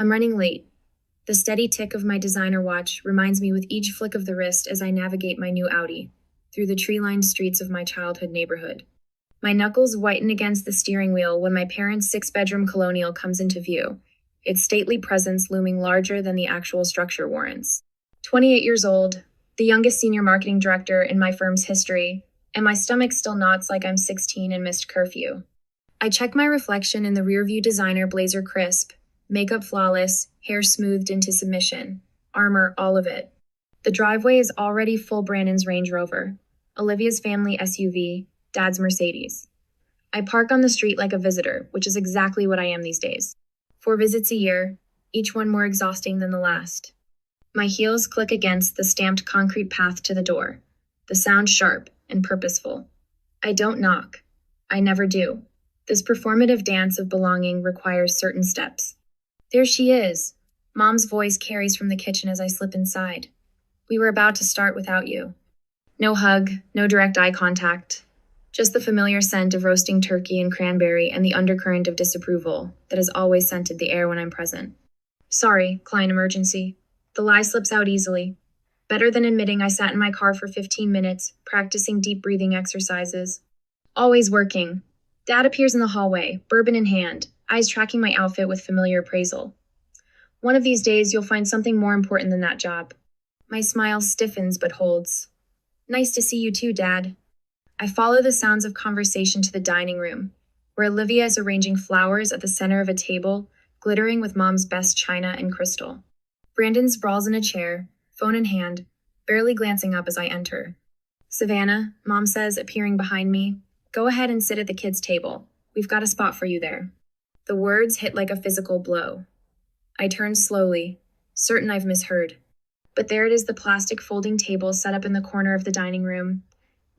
I'm running late. The steady tick of my designer watch reminds me with each flick of the wrist as I navigate my new Audi through the tree-lined streets of my childhood neighborhood. My knuckles whiten against the steering wheel when my parents' six-bedroom colonial comes into view, its stately presence looming larger than the actual structure warrants. 28 years old, the youngest senior marketing director in my firm's history, and my stomach still knots like I'm 16 and missed curfew. I check my reflection in the rearview designer blazer crisp, makeup flawless, hair smoothed into submission, armor all of it. The driveway is already full Brandon's Range Rover, Olivia's family SUV, Dad's Mercedes. I park on the street like a visitor, which is exactly what I am these days. 4 visits a year, each one more exhausting than the last. My heels click against the stamped concrete path to the door, the sound sharp and purposeful. I don't knock. I never do. This performative dance of belonging requires certain steps. There she is. Mom's voice carries from the kitchen as I slip inside. We were about to start without you. No hug, no direct eye contact. Just the familiar scent of roasting turkey and cranberry and the undercurrent of disapproval that has always scented the air when I'm present. Sorry, client emergency. The lie slips out easily. Better than admitting I sat in my car for 15 minutes, practicing deep breathing exercises. Always working. Dad appears in the hallway, bourbon in hand, eyes tracking my outfit with familiar appraisal. One of these days, you'll find something more important than that job. My smile stiffens but holds. Nice to see you too, Dad. I follow the sounds of conversation to the dining room, where Olivia is arranging flowers at the center of a table, glittering with Mom's best china and crystal. Brandon sprawls in a chair, phone in hand, barely glancing up as I enter. Savannah, Mom says, appearing behind me, go ahead and sit at the kids' table. We've got a spot for you there. The words hit like a physical blow. I turn slowly, certain I've misheard. But there it is, the plastic folding table set up in the corner of the dining room,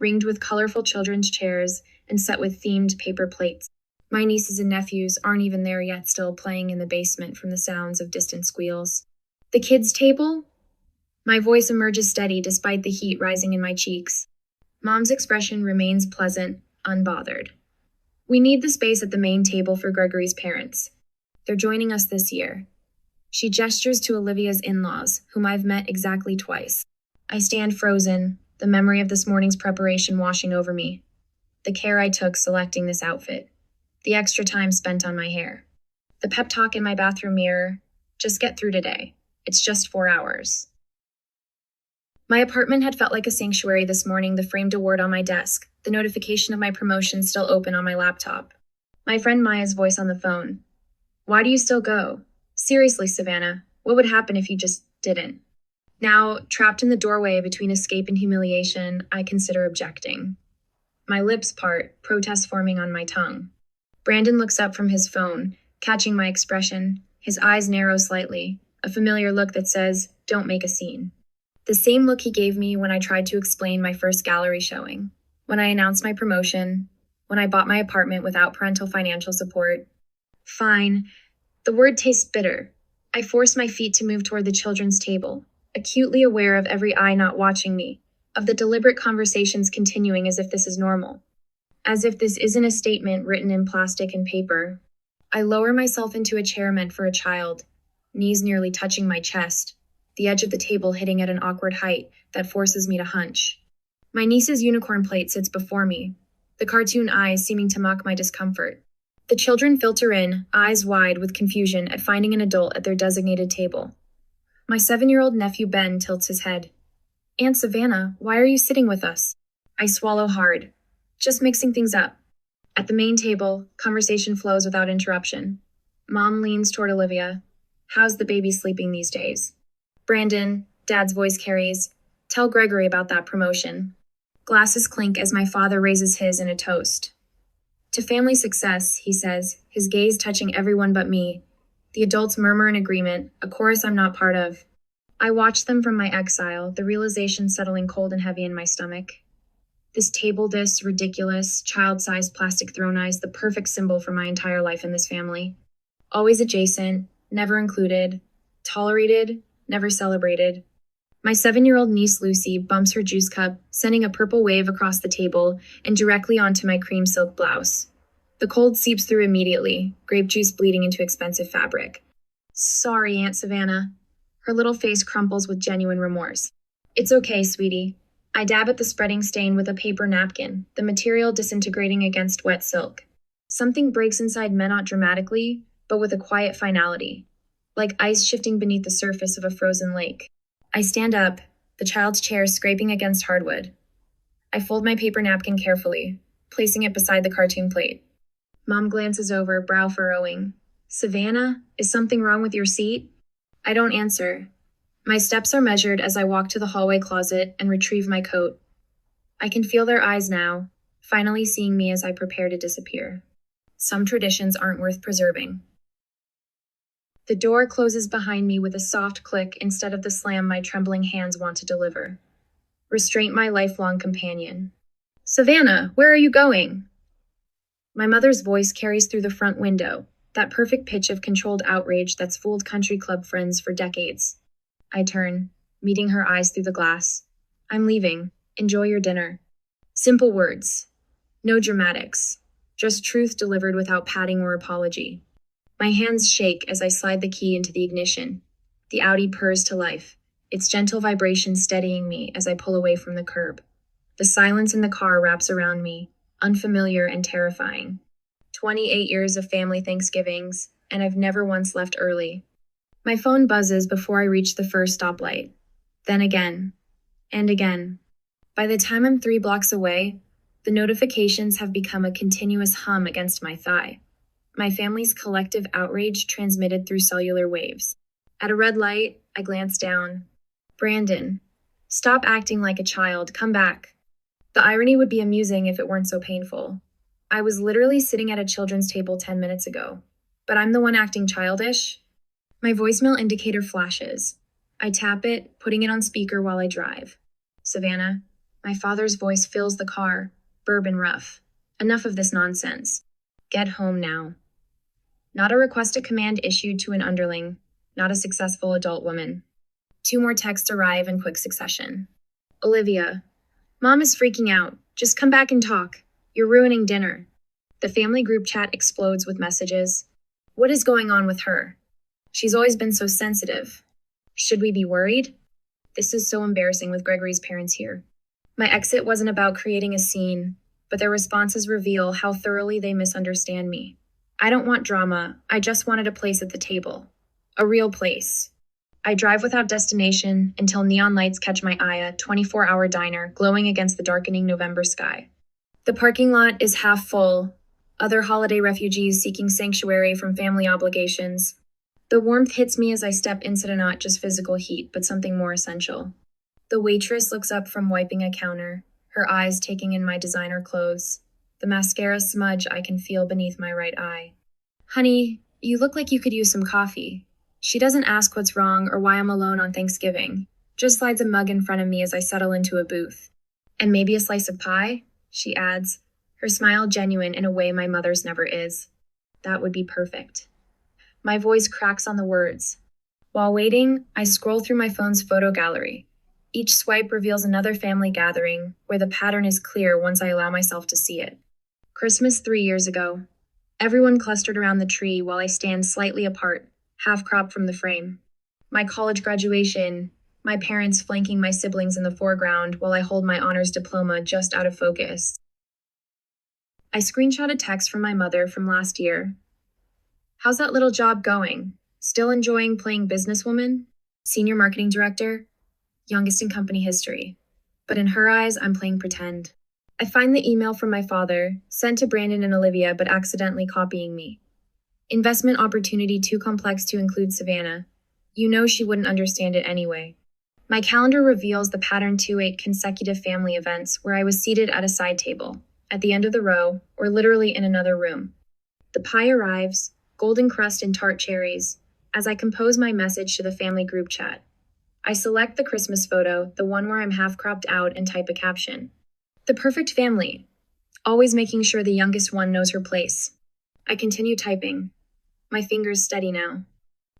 ringed with colorful children's chairs and set with themed paper plates. My nieces and nephews aren't even there yet, still playing in the basement from the sounds of distant squeals. The kids' table? My voice emerges steady despite the heat rising in my cheeks. Mom's expression remains pleasant, unbothered. We need the space at the main table for Gregory's parents. They're joining us this year. She gestures to Olivia's in-laws, whom I've met exactly twice. I stand frozen, the memory of this morning's preparation washing over me. The care I took selecting this outfit. The extra time spent on my hair. The pep talk in my bathroom mirror. Just get through today. It's just 4 hours. My apartment had felt like a sanctuary this morning, the framed award on my desk, the notification of my promotion still open on my laptop. My friend Maya's voice on the phone. Why do you still go? Seriously, Savannah, what would happen if you just didn't? Now, trapped in the doorway between escape and humiliation, I consider objecting. My lips part, protest forming on my tongue. Brandon looks up from his phone, catching my expression. His eyes narrow slightly, a familiar look that says, don't make a scene. The same look he gave me when I tried to explain my first gallery showing, when I announced my promotion, when I bought my apartment without parental financial support. Fine. The word tastes bitter. I force my feet to move toward the children's table, acutely aware of every eye not watching me, of the deliberate conversations continuing as if this is normal, as if this isn't a statement written in plastic and paper. I lower myself into a chair meant for a child, knees nearly touching my chest, the edge of the table hitting at an awkward height that forces me to hunch. My niece's unicorn plate sits before me, the cartoon eyes seeming to mock my discomfort. The children filter in, eyes wide with confusion at finding an adult at their designated table. My 7-year-old nephew Ben tilts his head. Aunt Savannah, why are you sitting with us? I swallow hard, just mixing things up. At the main table, conversation flows without interruption. Mom leans toward Olivia. How's the baby sleeping these days? Brandon, Dad's voice carries. Tell Gregory about that promotion. Glasses clink as my father raises his in a toast. To family success, he says, his gaze touching everyone but me. The adults murmur in agreement, a chorus I'm not part of. I watch them from my exile, the realization settling cold and heavy in my stomach. This table dish, ridiculous, child-sized plastic throne eyes, the perfect symbol for my entire life in this family. Always adjacent, never included, tolerated, never celebrated. My 7-year-old niece Lucy bumps her juice cup, sending a purple wave across the table and directly onto my cream silk blouse. The cold seeps through immediately, grape juice bleeding into expensive fabric. Sorry, Aunt Savannah. Her little face crumples with genuine remorse. It's okay, sweetie. I dab at the spreading stain with a paper napkin, the material disintegrating against wet silk. Something breaks inside me not dramatically, but with a quiet finality, like ice shifting beneath the surface of a frozen lake. I stand up, the child's chair scraping against hardwood. I fold my paper napkin carefully, placing it beside the cartoon plate. Mom glances over, brow furrowing. Savannah, is something wrong with your seat? I don't answer. My steps are measured as I walk to the hallway closet and retrieve my coat. I can feel their eyes now, finally seeing me as I prepare to disappear. Some traditions aren't worth preserving. The door closes behind me with a soft click instead of the slam my trembling hands want to deliver. Restraint my lifelong companion. Savannah, where are you going? My mother's voice carries through the front window, that perfect pitch of controlled outrage that's fooled country club friends for decades. I turn, meeting her eyes through the glass. I'm leaving. Enjoy your dinner. Simple words. No dramatics. Just truth delivered without padding or apology. My hands shake as I slide the key into the ignition. The Audi purrs to life, its gentle vibration steadying me as I pull away from the curb. The silence in the car wraps around me, unfamiliar and terrifying. 28 years of family Thanksgivings, and I've never once left early. My phone buzzes before I reach the first stoplight. Then again. And again. By the time I'm 3 blocks away, the notifications have become a continuous hum against my thigh. My family's collective outrage transmitted through cellular waves. At a red light, I glance down. Brandon, stop acting like a child, come back. The irony would be amusing if it weren't so painful. I was literally sitting at a children's table 10 minutes ago, but I'm the one acting childish. My voicemail indicator flashes. I tap it, putting it on speaker while I drive. Savannah, my father's voice fills the car, bourbon rough. Enough of this nonsense. Get home now. Not a request to command issued to an underling, not a successful adult woman. 2 more texts arrive in quick succession. Olivia, Mom is freaking out. Just come back and talk. You're ruining dinner. The family group chat explodes with messages. What is going on with her? She's always been so sensitive. Should we be worried? This is so embarrassing with Gregory's parents here. My exit wasn't about creating a scene, but their responses reveal how thoroughly they misunderstand me. I don't want drama, I just wanted a place at the table. A real place. I drive without destination until neon lights catch my eye, a 24-hour diner glowing against the darkening November sky. The parking lot is half full, other holiday refugees seeking sanctuary from family obligations. The warmth hits me as I step into not just physical heat, but something more essential. The waitress looks up from wiping a counter, her eyes taking in my designer clothes. The mascara smudge I can feel beneath my right eye. Honey, you look like you could use some coffee. She doesn't ask what's wrong or why I'm alone on Thanksgiving, just slides a mug in front of me as I settle into a booth. And maybe a slice of pie, she adds, her smile genuine in a way my mother's never is. That would be perfect. My voice cracks on the words. While waiting, I scroll through my phone's photo gallery. Each swipe reveals another family gathering, where the pattern is clear once I allow myself to see it. Christmas 3 years ago. Everyone clustered around the tree while I stand slightly apart, half-cropped from the frame. My college graduation, my parents flanking my siblings in the foreground while I hold my honors diploma just out of focus. I screenshot a text from my mother from last year. How's that little job going? Still enjoying playing businesswoman? Senior marketing director? Youngest in company history. But in her eyes, I'm playing pretend. I find the email from my father, sent to Brandon and Olivia but accidentally copying me. Investment opportunity too complex to include Savannah. You know she wouldn't understand it anyway. My calendar reveals the pattern 2-8 consecutive family events where I was seated at a side table, at the end of the row, or literally in another room. The pie arrives, golden crust and tart cherries, as I compose my message to the family group chat. I select the Christmas photo, the one where I'm half cropped out, and type a caption. The perfect family, always making sure the youngest one knows her place. I continue typing. My fingers steady now.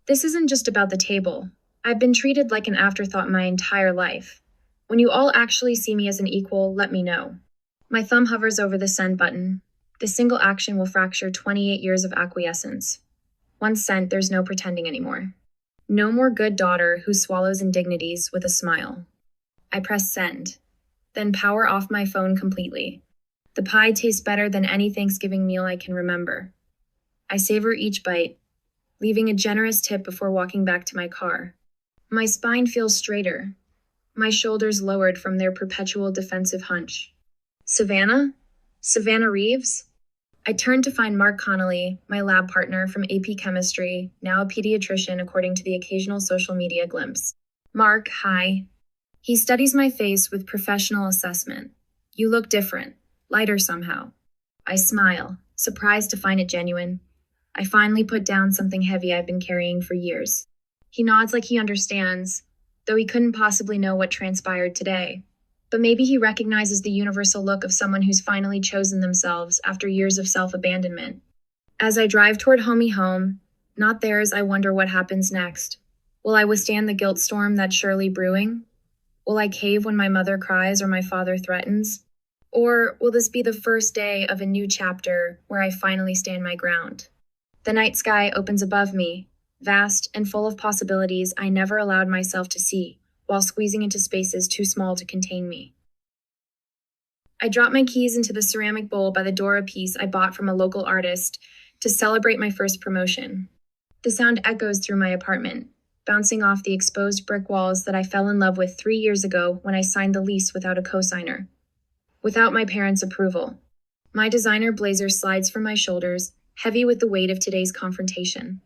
This isn't just about the table. I've been treated like an afterthought my entire life. When you all actually see me as an equal, let me know. My thumb hovers over the send button. This single action will fracture 28 years of acquiescence. Once sent, there's no pretending anymore. No more good daughter who swallows indignities with a smile. I press send, then power off my phone completely. The pie tastes better than any Thanksgiving meal I can remember. I savor each bite, leaving a generous tip before walking back to my car. My spine feels straighter, my shoulders lowered from their perpetual defensive hunch. Savannah? Savannah Reeves? I turned to find Mark Connolly, my lab partner from AP Chemistry, now a pediatrician according to the occasional social media glimpse. Mark, hi. He studies my face with professional assessment. You look different, lighter somehow. I smile, surprised to find it genuine. I finally put down something heavy I've been carrying for years. He nods like he understands, though he couldn't possibly know what transpired today. But maybe he recognizes the universal look of someone who's finally chosen themselves after years of self-abandonment. As I drive toward homie home, not theirs, I wonder what happens next. Will I withstand the guilt storm that's surely brewing? Will I cave when my mother cries or my father threatens? Or will this be the first day of a new chapter where I finally stand my ground? The night sky opens above me, vast and full of possibilities I never allowed myself to see, while squeezing into spaces too small to contain me. I drop my keys into the ceramic bowl by the Dora piece I bought from a local artist to celebrate my first promotion. The sound echoes through my apartment, bouncing off the exposed brick walls that I fell in love with 3 years ago when I signed the lease without a cosigner. Without my parents' approval. My designer blazer slides from my shoulders, heavy with the weight of today's confrontation.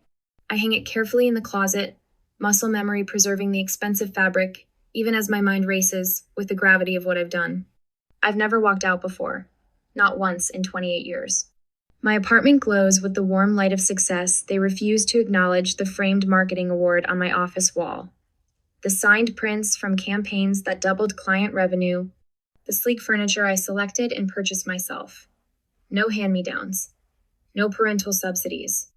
I hang it carefully in the closet, muscle memory preserving the expensive fabric, even as my mind races with the gravity of what I've done. I've never walked out before, not once in 28 years. My apartment glows with the warm light of success they refuse to acknowledge the framed marketing award on my office wall. The signed prints from campaigns that doubled client revenue, the sleek furniture I selected and purchased myself. No hand-me-downs. No parental subsidies.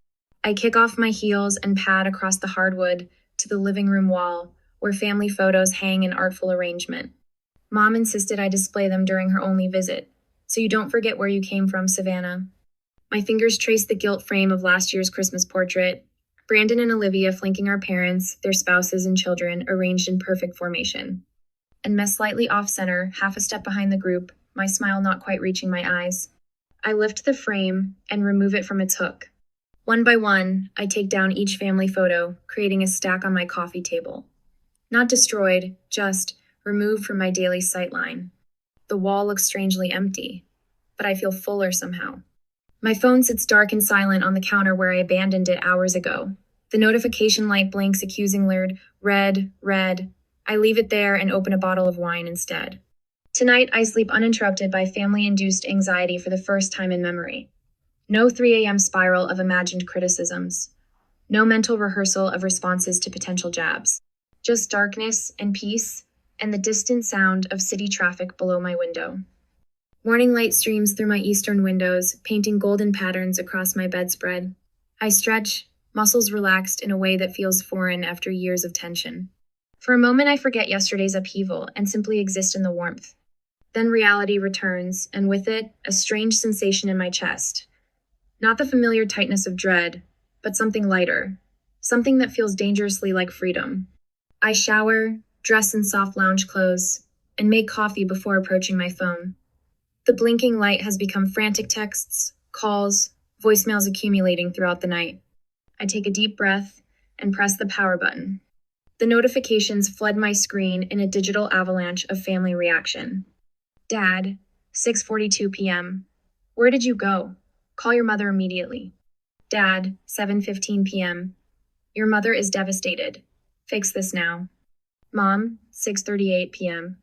I kick off my heels and pad across the hardwood to the living room wall, where family photos hang in artful arrangement. Mom insisted I display them during her only visit, so you don't forget where you came from, Savannah. My fingers trace the gilt frame of last year's Christmas portrait, Brandon and Olivia flanking our parents, their spouses and children arranged in perfect formation. And Mess slightly off-center, half a step behind the group, my smile not quite reaching my eyes. I lift the frame and remove it from its hook. One by one, I take down each family photo, creating a stack on my coffee table. Not destroyed, just removed from my daily sightline. The wall looks strangely empty, but I feel fuller somehow. My phone sits dark and silent on the counter where I abandoned it hours ago. The notification light blinks accusing lured, red, red. I leave it there and open a bottle of wine instead. Tonight, I sleep uninterrupted by family-induced anxiety for the first time in memory. No 3 a.m. spiral of imagined criticisms. No mental rehearsal of responses to potential jabs. Just darkness and peace, and the distant sound of city traffic below my window. Morning light streams through my eastern windows, painting golden patterns across my bedspread. I stretch, muscles relaxed in a way that feels foreign after years of tension. For a moment, I forget yesterday's upheaval and simply exist in the warmth. Then reality returns, and with it, a strange sensation in my chest. Not the familiar tightness of dread, but something lighter. Something that feels dangerously like freedom. I shower, dress in soft lounge clothes, and make coffee before approaching my phone. The blinking light has become frantic texts, calls, voicemails accumulating throughout the night. I take a deep breath and press the power button. The notifications flood my screen in a digital avalanche of family reaction. Dad, 6:42 p.m. Where did you go? Call your mother immediately. Dad, 7:15 p.m. Your mother is devastated. Fix this now. Mom, 6:38 p.m.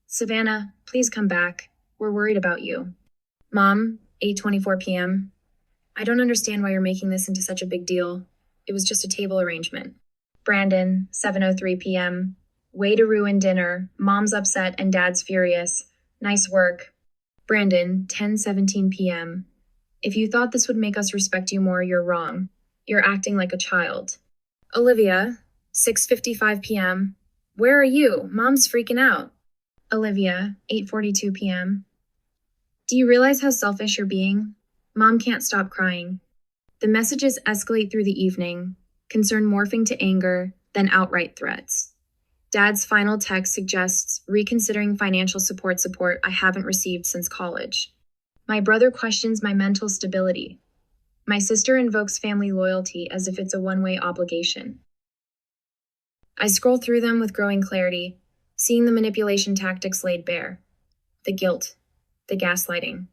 Savannah, please come back. We're worried about you. Mom, 8:24 p.m. I don't understand why you're making this into such a big deal. It was just a table arrangement. Brandon, 7:03 p.m. Way to ruin dinner. Mom's upset and Dad's furious. Nice work. Brandon, 10:17 p.m. If you thought this would make us respect you more, you're wrong. You're acting like a child. Olivia, 6:55 p.m. Where are you? Mom's freaking out. Olivia, 8:42 p.m. Do you realize how selfish you're being? Mom can't stop crying. The messages escalate through the evening, concern morphing to anger, then outright threats. Dad's final text suggests reconsidering financial support I haven't received since college. My brother questions my mental stability. My sister invokes family loyalty as if it's a one-way obligation. I scroll through them with growing clarity, seeing the manipulation tactics laid bare. The guilt, the gaslighting,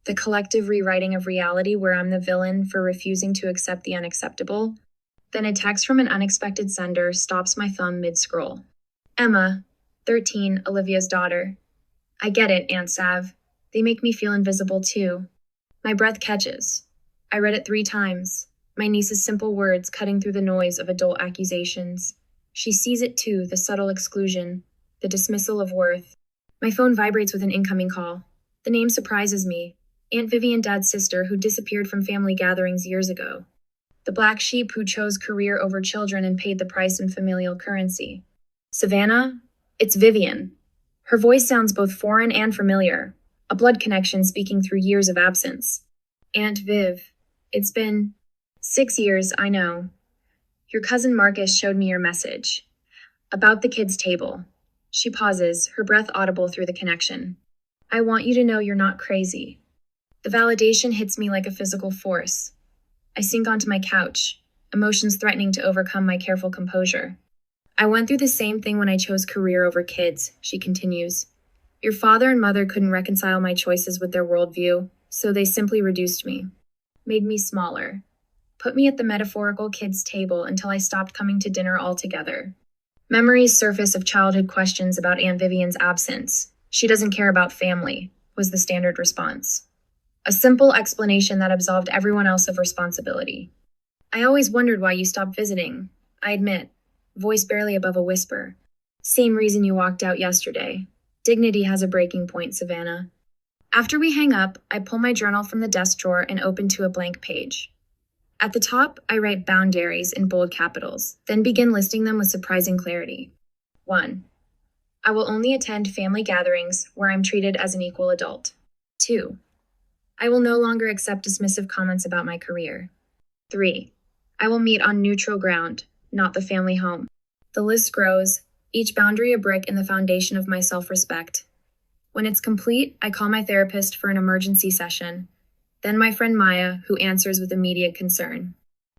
the collective rewriting of reality where I'm the villain for refusing to accept the unacceptable. Then a text from an unexpected sender stops my thumb mid-scroll. Emma, 13, Olivia's daughter. I get it, Aunt Sav. They make me feel invisible too. My breath catches. I read it 3 times, my niece's simple words cutting through the noise of adult accusations. She sees it too, the subtle exclusion, the dismissal of worth. My phone vibrates with an incoming call. The name surprises me. Aunt Vivian, Dad's sister, who disappeared from family gatherings years ago. The black sheep who chose career over children and paid the price in familial currency. Savannah? It's Vivian. Her voice sounds both foreign and familiar, a blood connection speaking through years of absence. Aunt Viv. It's been 6 years, I know. Your cousin Marcus showed me your message. About the kids' table. She pauses, her breath audible through the connection. I want you to know you're not crazy. The validation hits me like a physical force. I sink onto my couch, emotions threatening to overcome my careful composure. I went through the same thing when I chose career over kids, she continues. Your father and mother couldn't reconcile my choices with their worldview, so they simply reduced me. Made me smaller. Put me at the metaphorical kids' table until I stopped coming to dinner altogether. Memories surface of childhood questions about Aunt Vivian's absence. She doesn't care about family, was the standard response. A simple explanation that absolved everyone else of responsibility. I always wondered why you stopped visiting, I admit, voice barely above a whisper. Same reason you walked out yesterday. Dignity has a breaking point, Savannah. After we hang up, I pull my journal from the desk drawer and open to a blank page. At the top, I write boundaries in bold capitals, then begin listing them with surprising clarity. 1. I will only attend family gatherings where I'm treated as an equal adult. 2. I will no longer accept dismissive comments about my career. 3. I will meet on neutral ground, not the family home. The list grows, each boundary a brick in the foundation of my self-respect. When it's complete, I call my therapist for an emergency session. Then my friend Maya, who answers with immediate concern.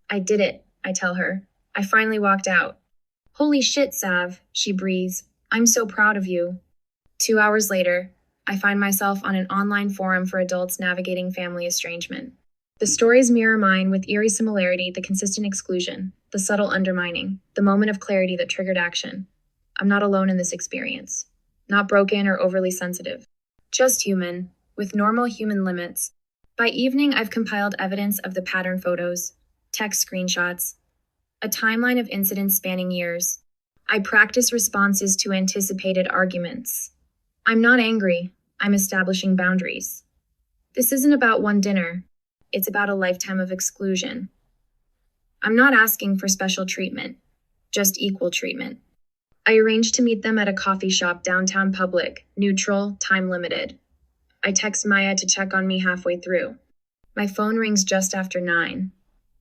I did it, I tell her. I finally walked out. Holy shit, Sav, she breathes. I'm so proud of you. 2 hours later, I find myself on an online forum for adults navigating family estrangement. The stories mirror mine with eerie similarity, the consistent exclusion, the subtle undermining, the moment of clarity that triggered action. I'm not alone in this experience. Not broken or overly sensitive. Just human, with normal human limits. By evening, I've compiled evidence of the pattern photos, text screenshots, a timeline of incidents spanning years. I practice responses to anticipated arguments. I'm not angry. I'm establishing boundaries. This isn't about one dinner. It's about a lifetime of exclusion. I'm not asking for special treatment, just equal treatment. I arranged to meet them at a coffee shop downtown public, neutral, time limited. I text Maya to check on me halfway through. My phone rings just after 9.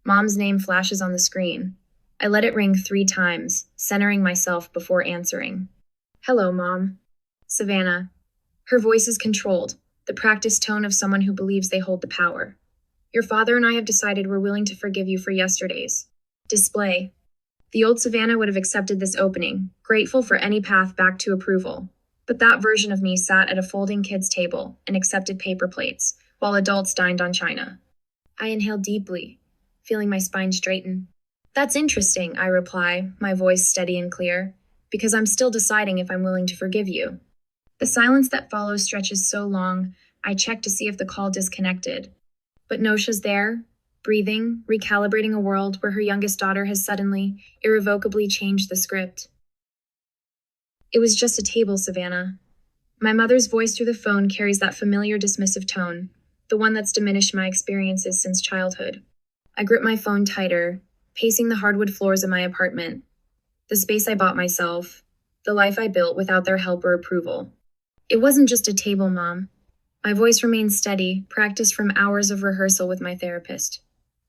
Mom's name flashes on the screen. I let it ring 3 times, centering myself before answering. Hello, Mom. Savannah. Her voice is controlled, the practiced tone of someone who believes they hold the power. Your father and I have decided we're willing to forgive you for yesterday's display. The old Savannah would have accepted this opening, grateful for any path back to approval. But that version of me sat at a folding kids' table and accepted paper plates, while adults dined on china. I inhaled deeply, feeling my spine straighten. That's interesting, I reply, my voice steady and clear, because I'm still deciding if I'm willing to forgive you. The silence that follows stretches so long, I check to see if the call disconnected. But Nosha's there, breathing, recalibrating a world where her youngest daughter has suddenly, irrevocably changed the script. It was just a table, Savannah. My mother's voice through the phone carries that familiar dismissive tone, the one that's diminished my experiences since childhood. I grip my phone tighter, pacing the hardwood floors of my apartment. The space I bought myself, the life I built without their help or approval. It wasn't just a table, Mom. My voice remained steady, practiced from hours of rehearsal with my therapist.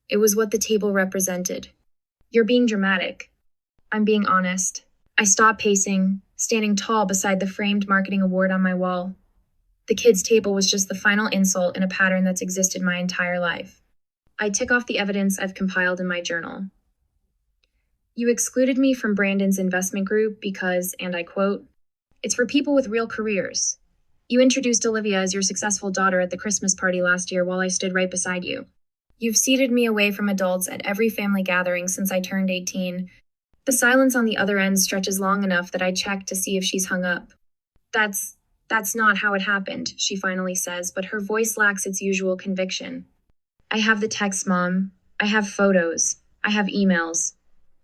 It was what the table represented. You're being dramatic. I'm being honest. I stop pacing, standing tall beside the framed marketing award on my wall. The kids' table was just the final insult in a pattern that's existed my entire life. I tick off the evidence I've compiled in my journal. You excluded me from Brandon's investment group because, and I quote, "It's for people with real careers. You introduced Olivia as your successful daughter at the Christmas party last year while I stood right beside you. You've seated me away from adults at every family gathering since I turned 18. The silence on the other end stretches long enough that I check to see if she's hung up. That's not how it happened," she finally says, but her voice lacks its usual conviction. "I have the text, Mom. I have photos. I have emails."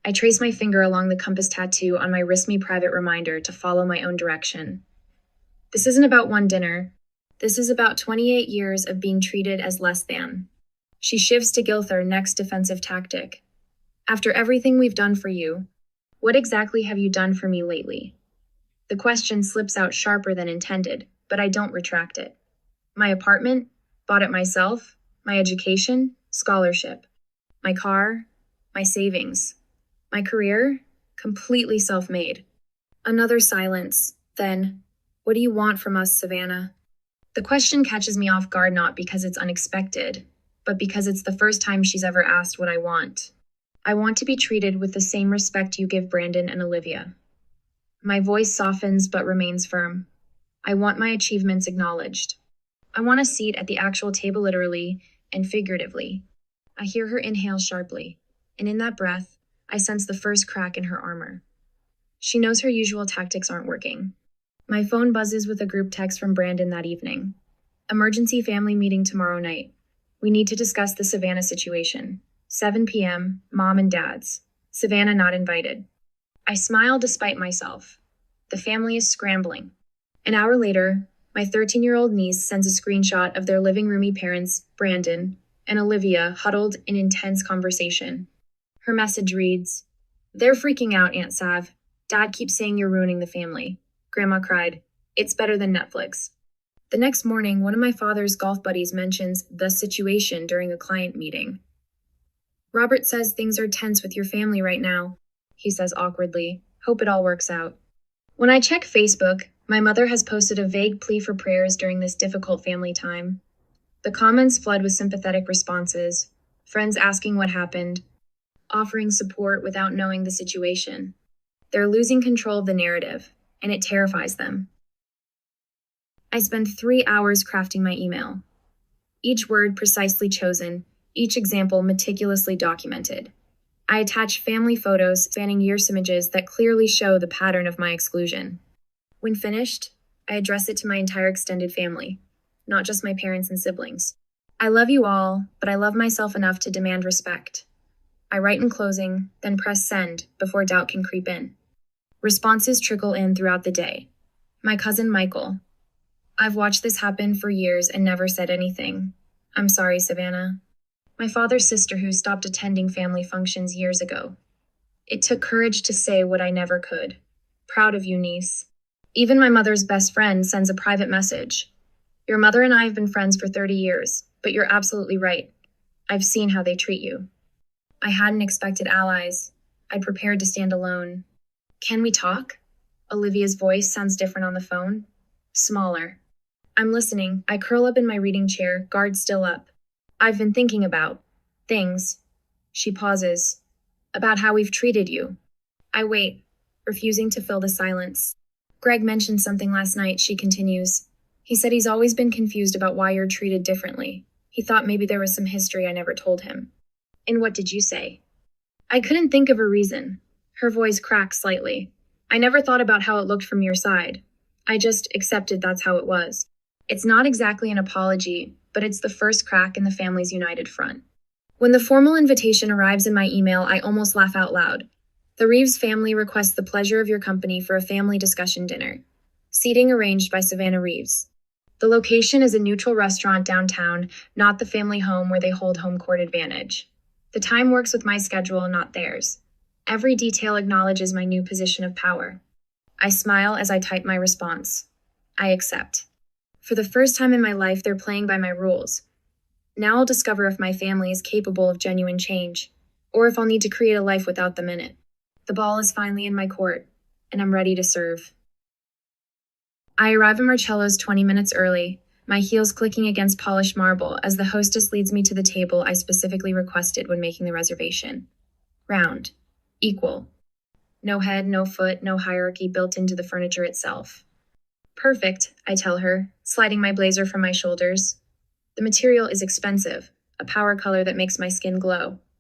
I trace my finger along the compass tattoo on my wrist me private reminder to follow my own direction. This isn't about one dinner. This is about 28 years of being treated as less than. She shifts to Gilther, next defensive tactic. "After everything we've done for you, what exactly have you done for me lately?" The question slips out sharper than intended, but I don't retract it. My apartment? Bought it myself? My education? Scholarship. My car? My savings. My career? Completely self-made. Another silence. Then, "What do you want from us, Savannah?" The question catches me off guard not because it's unexpected, but because it's the first time she's ever asked what I want. I want to be treated with the same respect you give Brandon and Olivia. My voice softens but remains firm. I want my achievements acknowledged. I want a seat at the actual table literally and figuratively. I hear her inhale sharply, and in that breath, I sense the first crack in her armor. She knows her usual tactics aren't working. My phone buzzes with a group text from Brandon that evening. "Emergency family meeting tomorrow night. We need to discuss the Savannah situation. 7 p.m., Mom and Dad's. Savannah not invited." I smile despite myself. The family is scrambling. An hour later, my 13-year-old niece sends a screenshot of their living roomy parents, Brandon, and Olivia huddled in intense conversation. Her message reads, "They're freaking out, Aunt Sav. Dad keeps saying you're ruining the family." Grandma cried, "It's better than Netflix." The next morning, one of my father's golf buddies mentions the situation during a client meeting. "Robert says things are tense with your family right now," he says awkwardly. "Hope it all works out." When I check Facebook, my mother has posted a vague plea for prayers during this difficult family time. The comments flood with sympathetic responses, friends asking what happened, offering support without knowing the situation. They're losing control of the narrative, and it terrifies them. I spend 3 hours crafting my email. Each word precisely chosen, each example meticulously documented. I attach family photos spanning years images that clearly show the pattern of my exclusion. When finished, I address it to my entire extended family, not just my parents and siblings. "I love you all, but I love myself enough to demand respect." I write in closing, then press send before doubt can creep in. Responses trickle in throughout the day. My cousin Michael. "I've watched this happen for years and never said anything. I'm sorry, Savannah." My father's sister who stopped attending family functions years ago. "It took courage to say what I never could. Proud of you, niece." Even my mother's best friend sends a private message. "Your mother and I have been friends for 30 years, but you're absolutely right. I've seen how they treat you." I hadn't expected allies. I'd prepared to stand alone. "Can we talk?" Olivia's voice sounds different on the phone. Smaller. I'm listening. I curl up in my reading chair, guard still up. "I've been thinking about things." She pauses. "About how we've treated you." I wait, refusing to fill the silence. "Greg mentioned something last night," she continues. "He said he's always been confused about why you're treated differently. He thought maybe there was some history I never told him." "And what did you say?" "I couldn't think of a reason." Her voice cracks slightly. "I never thought about how it looked from your side. I just accepted that's how it was." It's not exactly an apology, but it's the first crack in the family's united front. When the formal invitation arrives in my email, I almost laugh out loud. The Reeves family requests the pleasure of your company for a family discussion dinner. Seating arranged by Savannah Reeves. The location is a neutral restaurant downtown, not the family home where they hold home court advantage. The time works with my schedule, not theirs. Every detail acknowledges my new position of power. I smile as I type my response. I accept. For the first time in my life, they're playing by my rules. Now I'll discover if my family is capable of genuine change, or if I'll need to create a life without them in it. The ball is finally in my court, and I'm ready to serve. I arrive at Marcello's 20 minutes early, my heels clicking against polished marble as the hostess leads me to the table I specifically requested when making the reservation. Round. Equal. No head, no foot, no hierarchy built into the furniture itself. Perfect, I tell her, sliding my blazer from my shoulders. The material is expensive, a power color that makes my skin glow.